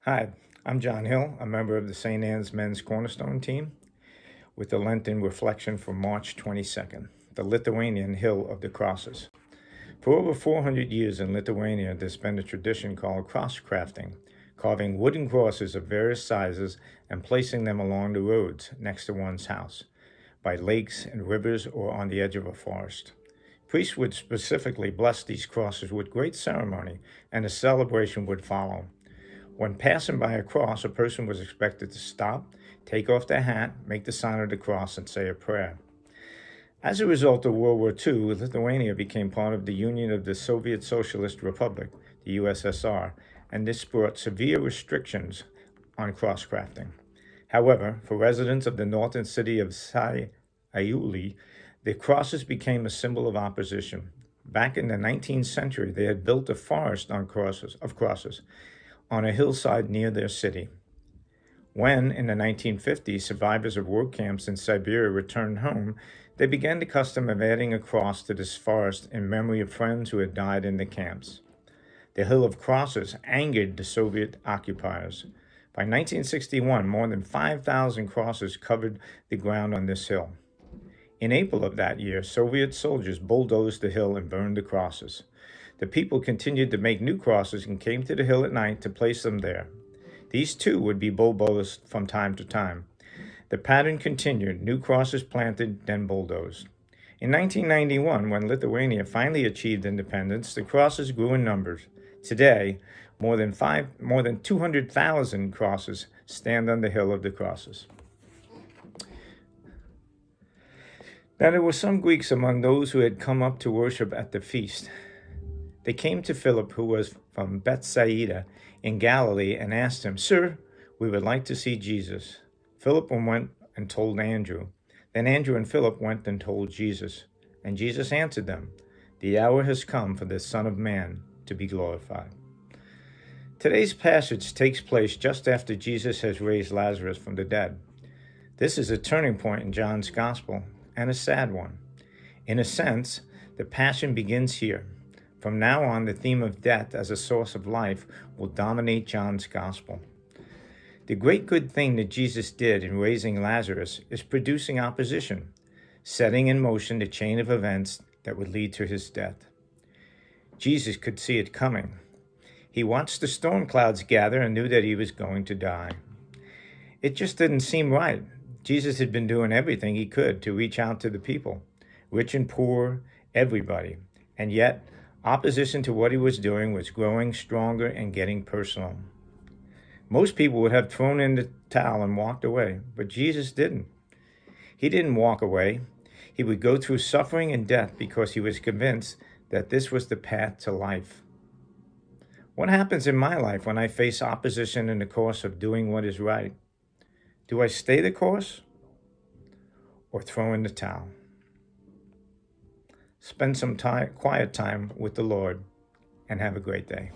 Hi, I'm John Hill, a member of the St. Anne's Men's Cornerstone team, with the Lenten reflection for March 22nd, the Lithuanian Hill of the Crosses. For over 400 years in Lithuania, there's been a tradition called cross crafting, carving wooden crosses of various sizes and placing them along the roads next to one's house, by lakes and rivers, or on the edge of a forest. Priests would specifically bless these crosses with great ceremony, and a celebration would follow. When passing by a cross, a person was expected to stop, take off their hat, make the sign of the cross, and say a prayer. As a result of World War II, Lithuania became part of the Union of the Soviet Socialist Republic, the USSR, and this brought severe restrictions on cross-crafting. However, for residents of the northern city of Sayuli, the crosses became a symbol of opposition. Back in the 19th century, they had built a forest of crosses on a hillside near their city. When, in the 1950s, survivors of work camps in Siberia returned home, they began the custom of adding a cross to this forest in memory of friends who had died in the camps. The Hill of Crosses angered the Soviet occupiers. By 1961, more than 5,000 crosses covered the ground on this hill. In April of that year, Soviet soldiers bulldozed the hill and burned the crosses. The people continued to make new crosses and came to the hill at night to place them there. These too would be bulldozed from time to time. The pattern continued, new crosses planted, then bulldozed. In 1991, when Lithuania finally achieved independence, the crosses grew in numbers. Today, more than 200,000 crosses stand on the Hill of the Crosses. Now there were some Greeks among those who had come up to worship at the feast. They came to Philip, who was from Bethsaida in Galilee, and asked him, "Sir, we would like to see Jesus." Philip went and told Andrew. Then Andrew and Philip went and told Jesus. And Jesus answered them, "The hour has come for the Son of Man to be glorified." Today's passage takes place just after Jesus has raised Lazarus from the dead. This is a turning point in John's Gospel, and a sad one. In a sense, the Passion begins here. From now on, the theme of death as a source of life will dominate John's Gospel. The great good thing that Jesus did in raising Lazarus is producing opposition, setting in motion the chain of events that would lead to his death. Jesus could see it coming. He watched the storm clouds gather and knew that he was going to die. It just didn't seem right. Jesus had been doing everything he could to reach out to the people, rich and poor, everybody, and yet opposition to what he was doing was growing stronger and getting personal. Most people would have thrown in the towel and walked away, but Jesus didn't. He didn't walk away. He would go through suffering and death because he was convinced that this was the path to life. What happens in my life when I face opposition in the course of doing what is right? Do I stay the course or throw in the towel? Spend some quiet time with the Lord, and have a great day.